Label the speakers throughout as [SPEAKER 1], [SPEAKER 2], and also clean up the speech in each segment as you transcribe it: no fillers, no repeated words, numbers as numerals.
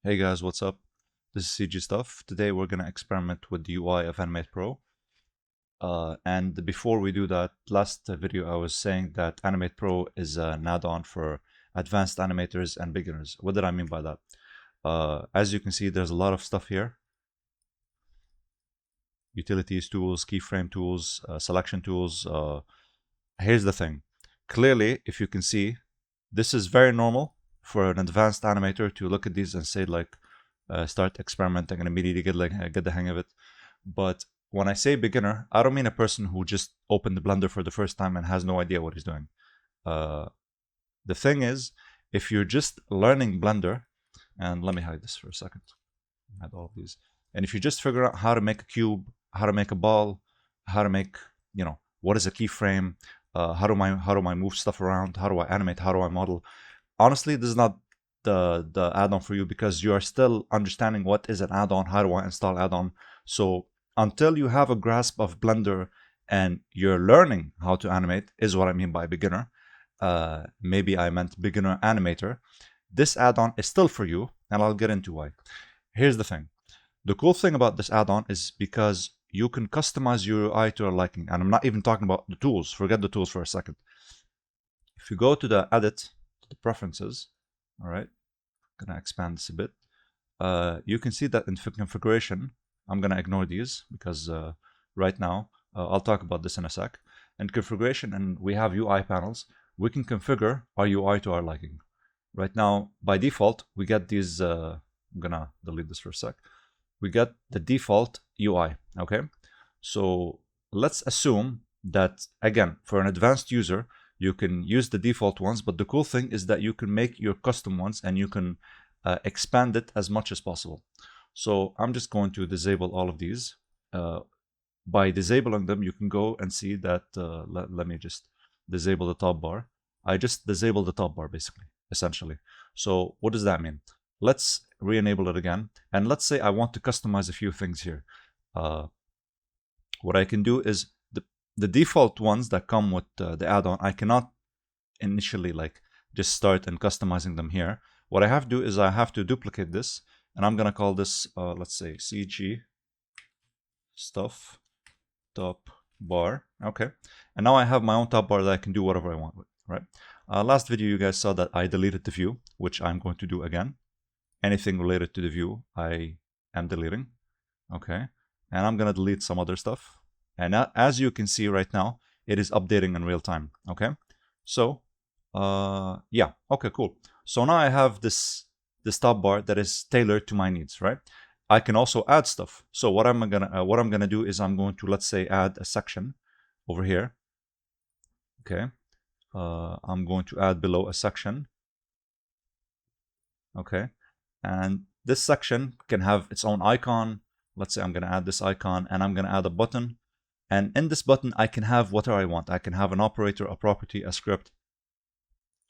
[SPEAKER 1] Hey guys, what's up? This is CG Stuff. Today we're gonna experiment with the UI of Animate Pro. And before we do that, last video I was saying that Animate Pro is an add-on for advanced animators and beginners. What did I mean by that? As you can see, there's a lot of stuff here. Utilities tools, keyframe tools, selection tools. Here's the thing. Clearly, if you can see, this is very normal for an advanced animator to look at these and say like, start experimenting and immediately get the hang of it. But when I say beginner, I don't mean a person who just opened the Blender for the first time and has no idea what he's doing. The thing is, if you're just learning Blender, and let me hide this for a second, hide all of these. And if you just figure out how to make a cube, how to make a ball, how to make, what is a keyframe, how do I move stuff around, how do I animate, how do I model? Honestly, this is not the add-on for you because you are still understanding what is an add-on, how do I install add-on. So until you have a grasp of Blender and you're learning how to animate is what I mean by beginner. Maybe I meant beginner animator. This add-on is still for you, and I'll get into why. Here's the thing. The cool thing about this add-on is because you can customize your UI to your liking. And I'm not even talking about the tools. Forget the tools for a second. If you go to the edit, to the preferences, all right, I'm gonna expand this a bit. You can see that in configuration, I'm gonna ignore these because right now, I'll talk about this in a sec. In configuration, and we have UI panels, we can configure our UI to our liking. Right now, by default, we get these, I'm gonna delete this for a sec. We get the default UI, okay? So let's assume that, again, for an advanced user, you can use the default ones, but the cool thing is that you can make your custom ones and you can expand it as much as possible. So I'm just going to disable all of these. By disabling them, you can go and see that, let me just disable the top bar. I just disabled the top bar basically, essentially. So what does that mean? Let's re-enable it again. And let's say I want to customize a few things here. What I can do is the default ones that come with the add-on, I cannot initially like just start and customizing them here. What I have to do is I have to duplicate this, and I'm gonna call this, let's say CG stuff top bar. Okay, and now I have my own top bar that I can do whatever I want with, right? Last video you guys saw that I deleted the view, which I'm going to do again. Anything related to the view I am deleting. Okay, and I'm gonna delete some other stuff. And as you can see right now, it is updating in real time. Okay, so yeah, okay, cool. So now I have this top bar that is tailored to my needs, right? I can also add stuff. So what I'm gonna do is I'm going to, let's say, add a section over here. Okay, I'm going to add below a section. Okay, and this section can have its own icon. Let's say I'm gonna add this icon, and I'm gonna add a button. And in this button, I can have whatever I want. I can have an operator, a property, a script.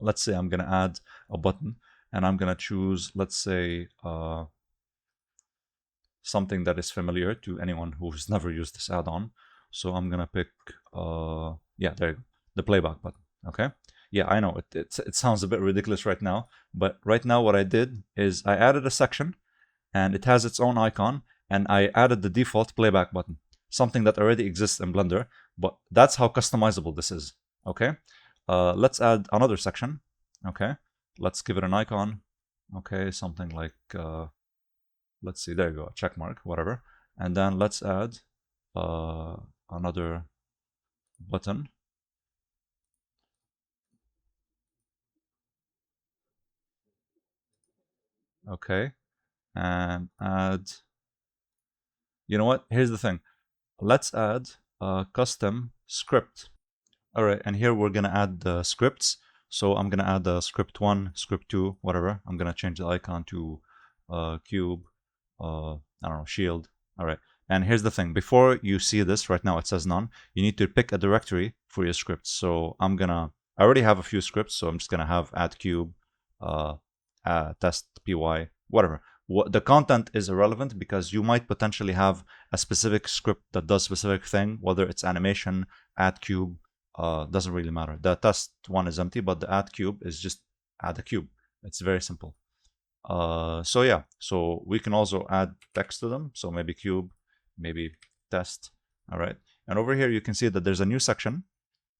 [SPEAKER 1] Let's say I'm gonna add a button, and I'm gonna choose, let's say, something that is familiar to anyone who's never used this add-on. So I'm gonna pick, yeah, there you go, the playback button. Okay, yeah, I know it sounds a bit ridiculous right now, but right now what I did is I added a section, and it has its own icon, and I added the default playback button, something that already exists in Blender, but that's how customizable this is. Okay, let's add another section. Okay, let's give it an icon. Okay, something like, let's see, there you go, a check mark, whatever. And then let's add another button. Okay, and add, you know what, here's the thing. Let's add a custom script. All right, and here we're gonna add the scripts. So I'm gonna add the script 1, script 2, whatever. I'm gonna change the icon to cube, I don't know, shield. All right, and here's the thing. Before you see this, right now it says none. You need to pick a directory for your scripts. So I already have a few scripts, so I'm just gonna have add cube, test py, whatever. The content is irrelevant because you might potentially have a specific script that does specific thing, whether it's animation, add cube, doesn't really matter. The test one is empty, but the add cube is just add a cube. It's very simple. So yeah, so we can also add text to them. So maybe cube, maybe test. All right. And over here, you can see that there's a new section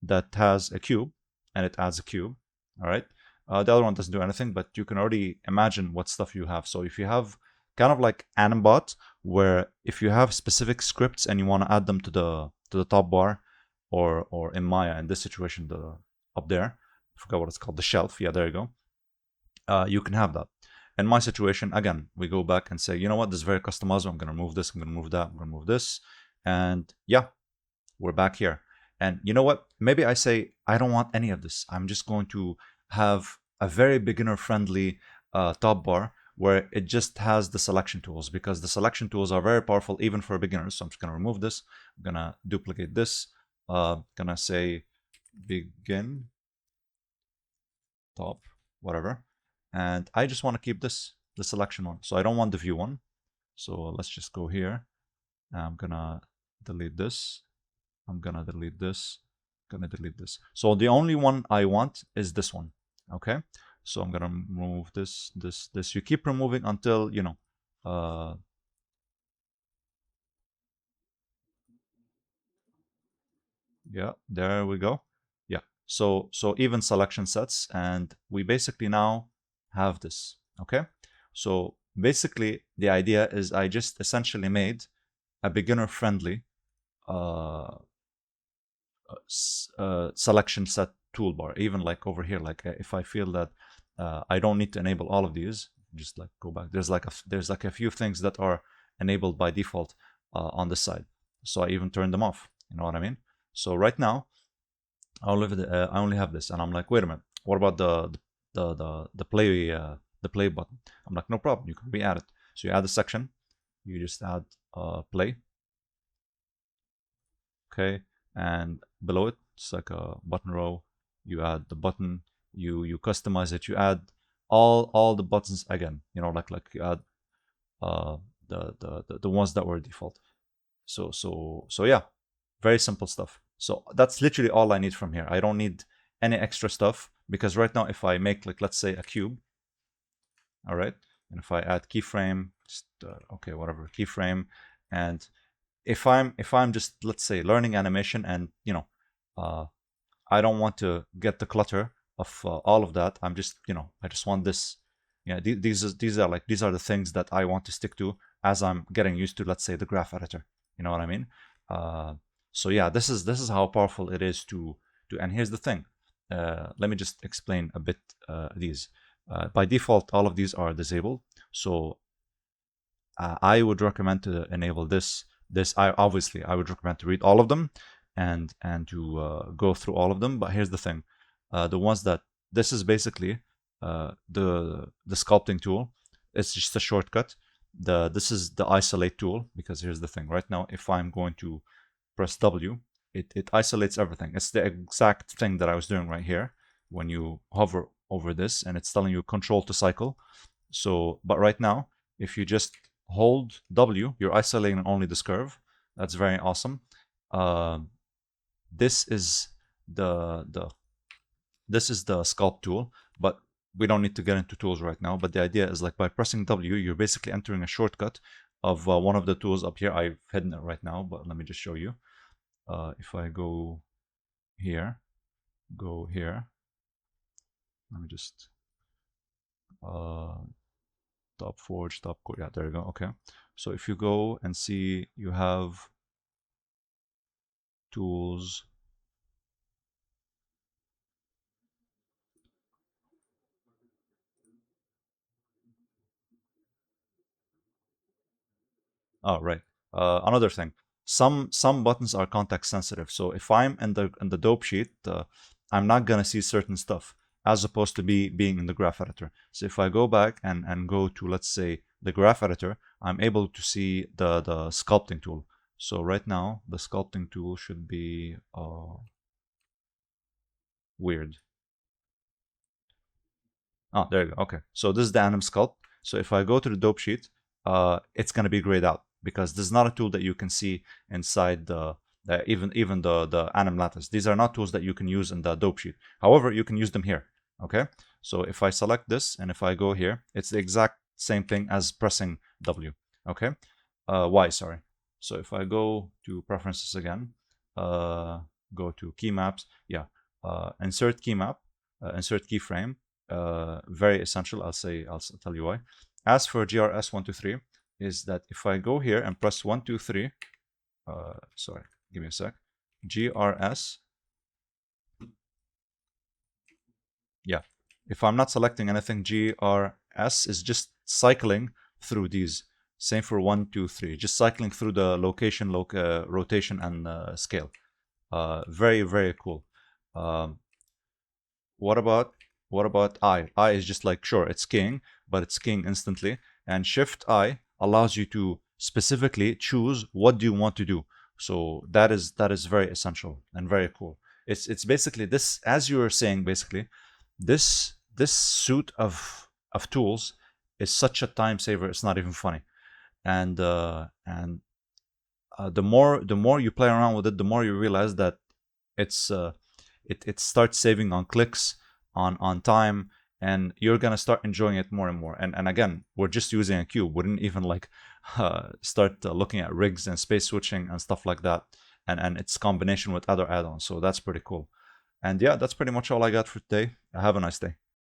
[SPEAKER 1] that has a cube, and it adds a cube. All right. The other one doesn't do anything, but you can already imagine what stuff you have. So if you have kind of like Animbot, where if you have specific scripts and you want to add them to the top bar, or in Maya in this situation, up there, I forgot what it's called, the shelf. Yeah, there you go. You can have that. In my situation, again, we go back and say, you know what, this is very customizable. I'm going to remove this. I'm going to remove that. I'm going to remove this. And yeah, we're back here. And you know what? Maybe I say, I don't want any of this. I'm just going to have a very beginner-friendly top bar where it just has the selection tools, because the selection tools are very powerful even for beginners. So I'm just going to remove this. I'm going to duplicate this. Going to say begin top, whatever. And I just want to keep this, the selection one. So I don't want the view one. So let's just go here. I'm going to delete this. I'm gonna delete this, gonna delete this. So the only one I want is this one, okay? So I'm gonna remove this, this. You keep removing until, you know, yeah, there we go. Yeah, so even selection sets, and we basically now have this, okay? So basically the idea is I just essentially made a beginner-friendly selection set toolbar. Even like over here, like if I feel that I don't need to enable all of these, just like go back. There's like a few things that are enabled by default on this side. So I even turn them off. You know what I mean? So right now, I only have this, and I'm like, wait a minute. What about the play button? I'm like, no problem. You can re-add it. So you add a section. You just add play. Okay, and below it, it's like a button row. You add the button. You customize it. You add all the buttons again. You know, like you add the ones that were default. So yeah, very simple stuff. So that's literally all I need from here. I don't need any extra stuff, because right now if I make, like, let's say a cube, all right, and if I add keyframe, just okay, whatever, keyframe, and if I'm just, let's say, learning animation, and you know, I don't want to get the clutter of all of that. I'm just, you know, I just want this. Yeah, these are the things that I want to stick to as I'm getting used to, let's say, the graph editor. You know what I mean? So yeah, this is how powerful it is to do. And here's the thing. Let me just explain a bit these. By default, all of these are disabled. So I would recommend to enable this. I would recommend to read all of them and to go through all of them. But here's the thing. The ones that, this is basically the sculpting tool. It's just a shortcut. This is the isolate tool, because here's the thing. Right now, if I'm going to press W, it isolates everything. It's the exact thing that I was doing right here when you hover over this, and it's telling you control to cycle. So, but right now, if you just hold W, you're isolating only this curve. That's very awesome. This is the sculpt tool, but we don't need to get into tools right now. But the idea is, like, by pressing W, you're basically entering a shortcut of one of the tools up here. I've hidden it right now, but let me just show you. If I go here, let me just top forge, top core. Yeah, there you go. Okay, so if you go and see, you have tools. Oh, right. Another thing, some buttons are context sensitive. So if I'm in the dope sheet, I'm not gonna see certain stuff, as opposed to being in the graph editor. So if I go back and go to, let's say, the graph editor, I'm able to see the sculpting tool. So right now, the sculpting tool should be weird. Oh, there you go. Okay, so this is the anim sculpt. So if I go to the dope sheet, it's going to be grayed out, because this is not a tool that you can see inside even the anim lattice. These are not tools that you can use in the dope sheet. However, you can use them here. Okay, so if I select this and if I go here, it's the exact same thing as pressing W. Okay, Y, sorry. So if I go to preferences again, go to key maps, yeah, insert key map, insert keyframe, very essential. I'll tell you why. As for GRS123, is that if I go here and press 1, 2, 3, sorry, give me a sec. GRS, yeah. If I'm not selecting anything, GRS is just cycling through these. Same for 1, 2, 3, just cycling through the location, rotation, and scale. Very, very cool. What about I? I is just like, sure, it's keying, but it's keying instantly. And Shift I allows you to specifically choose what do you want to do. So that is very essential and very cool. It's basically this, as you were saying, basically this suite of tools is such a time saver. It's not even funny. And the more you play around with it, the more you realize that it starts saving on clicks, on time, and you're gonna start enjoying it more and more. And again, we're just using a cube. We didn't even like start looking at rigs and space switching and stuff like that, and its combination with other add-ons. So that's pretty cool. And yeah, that's pretty much all I got for today. Have a nice day.